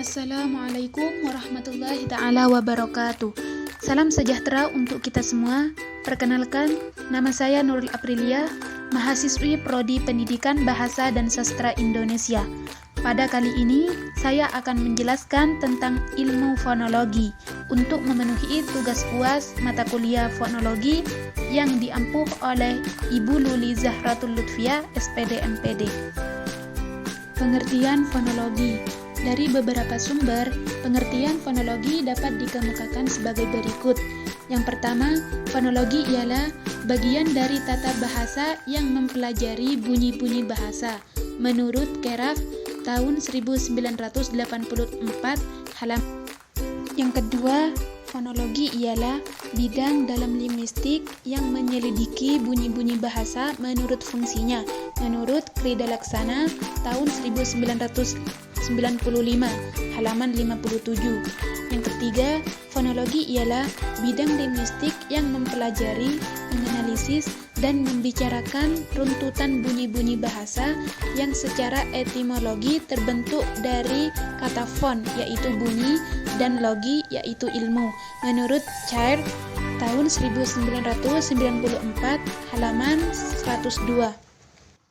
Assalamualaikum warahmatullahi ta'ala wabarakatuh. Salam sejahtera untuk kita semua. Perkenalkan, nama saya Nurul Aprilia, mahasiswi Prodi Pendidikan Bahasa dan Sastra Indonesia. Pada kali ini, saya akan menjelaskan tentang ilmu fonologi untuk memenuhi tugas UAS mata kuliah fonologi yang diampuh oleh Ibu Luli Zahratul Lutfia, SPD MPD. Pengertian fonologi. Dari beberapa sumber, pengertian fonologi dapat dikemukakan sebagai berikut. Yang pertama, fonologi ialah bagian dari tata bahasa yang mempelajari bunyi-bunyi bahasa. Menurut Keraf, tahun 1984, halaman. Yang kedua, fonologi ialah bidang dalam linguistik yang menyelidiki bunyi-bunyi bahasa menurut fungsinya. Menurut Krida Laksana, tahun 1995, halaman 57. Yang ketiga, fonologi ialah bidang linguistik yang mempelajari, menganalisis, dan membicarakan runtutan bunyi-bunyi bahasa yang secara etimologi terbentuk dari kata fon, yaitu bunyi, dan logi, yaitu ilmu. Menurut Cair, tahun 1994, halaman 102.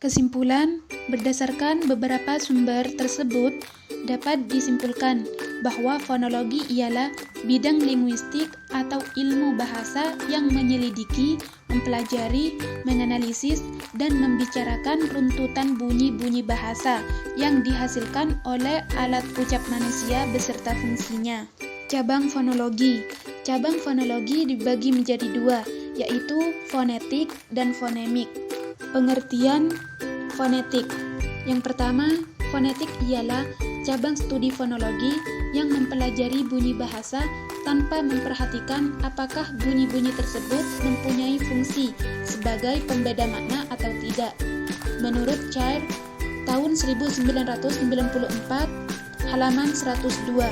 Kesimpulan, berdasarkan beberapa sumber tersebut, dapat disimpulkan bahwa fonologi ialah bidang linguistik atau ilmu bahasa yang menyelidiki, mempelajari, menganalisis, dan membicarakan runtutan bunyi-bunyi bahasa yang dihasilkan oleh alat ucap manusia beserta fungsinya. Cabang fonologi. Cabang fonologi dibagi menjadi dua, yaitu fonetik dan fonemik. Pengertian fonetik. Yang pertama, fonetik ialah cabang studi fonologi yang mempelajari bunyi bahasa tanpa memperhatikan apakah bunyi-bunyi tersebut mempunyai fungsi sebagai pembeda makna atau tidak. Menurut Cair, tahun 1994, halaman 102.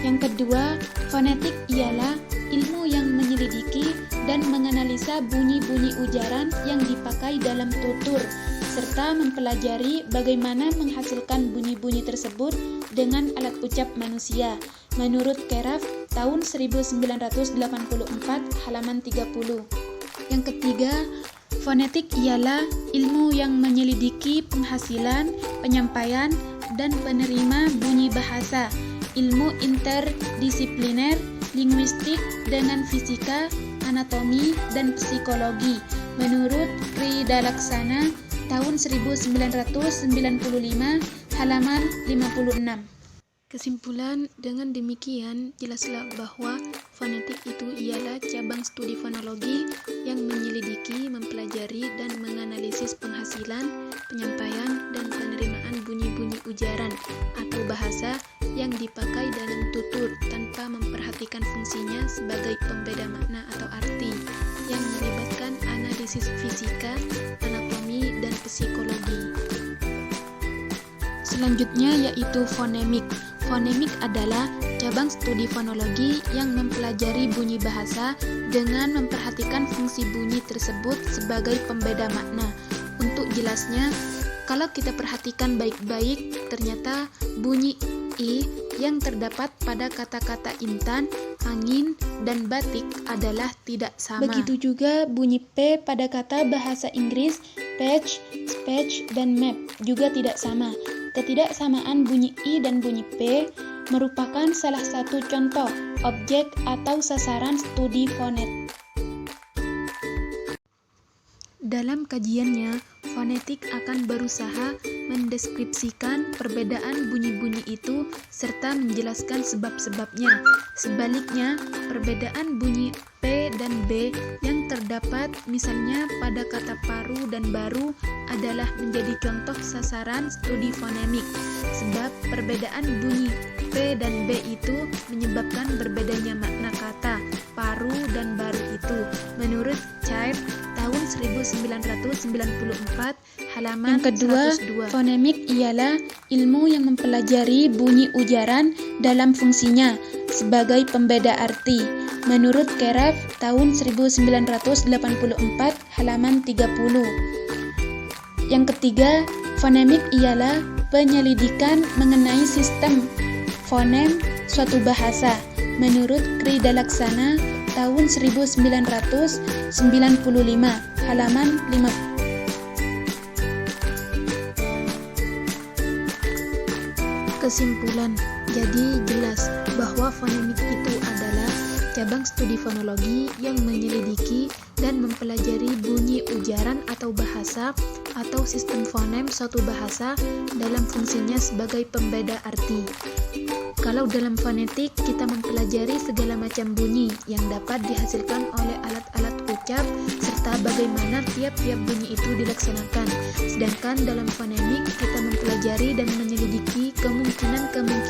Yang kedua, fonetik ialah ilmu yang menyelidiki dan menganalisa bunyi-bunyi ujaran yang dipakai dalam tutur, serta mempelajari bagaimana menghasilkan bunyi-bunyi tersebut dengan alat ucap manusia. Menurut Keraf, tahun 1984, halaman 30. Yang ketiga, fonetik ialah ilmu yang menyelidiki penghasilan, penyampaian, dan penerima bunyi bahasa. Ilmu interdisipliner, linguistik dengan fisika, anatomi, dan psikologi. Menurut Krida Laksana, tahun 1995, halaman 56. Kesimpulan, dengan demikian jelaslah bahwa fonetik itu ialah cabang studi fonologi yang menyelidiki, mempelajari, dan menganalisis penghasilan, penyampaian, dan penerimaan bunyi-bunyi ujaran atau bahasa yang dipakai dalam tutur tanpa memperhatikan fungsinya sebagai pembeda makna atau arti, yang melibatkan analisis fisika, anatomi, dan psikologi. Selanjutnya yaitu fonemik. Fonemik adalah cabang studi fonologi yang mempelajari bunyi bahasa dengan memperhatikan fungsi bunyi tersebut sebagai pembeda makna. Untuk jelasnya, kalau kita perhatikan baik-baik, ternyata bunyi I yang terdapat pada kata-kata intan, angin, dan batik adalah tidak sama. Begitu juga bunyi P pada kata bahasa Inggris, patch, speech, dan map juga tidak sama. Ketidaksamaan bunyi I dan bunyi P merupakan salah satu contoh objek atau sasaran studi fonetik. Dalam kajiannya, fonetik akan berusaha mendeskripsikan perbedaan bunyi-bunyi itu serta menjelaskan sebab-sebabnya. Sebaliknya, perbedaan bunyi P dan B yang terdapat misalnya pada kata paru dan baru adalah menjadi contoh sasaran studi fonemik. Sebab perbedaan bunyi P dan B itu menyebabkan berbedanya makna kata paru dan baru itu. Menurut Cair, tahun 1994, halaman 102. Yang kedua, fonemik ialah ilmu yang mempelajari bunyi ujaran dalam fungsinya sebagai pembeda arti. Menurut Keraf, tahun 1984, halaman 30. Yang ketiga, fonemik ialah penyelidikan mengenai sistem fonem suatu bahasa menurut Krida Laksana tahun 1995, halaman 5. Kesimpulan, jadi jelas bahwa fonemik itu adalah cabang studi fonologi yang menyelidiki dan mempelajari bunyi ujaran atau bahasa atau sistem fonem suatu bahasa dalam fungsinya sebagai pembeda arti. Kalau dalam fonetik, kita mempelajari segala macam bunyi yang dapat dihasilkan oleh alat-alat ucap serta bagaimana tiap-tiap bunyi itu dilaksanakan. Sedangkan dalam fonemik, kita mempelajari dan menyelidiki kemungkinan-kemungkinan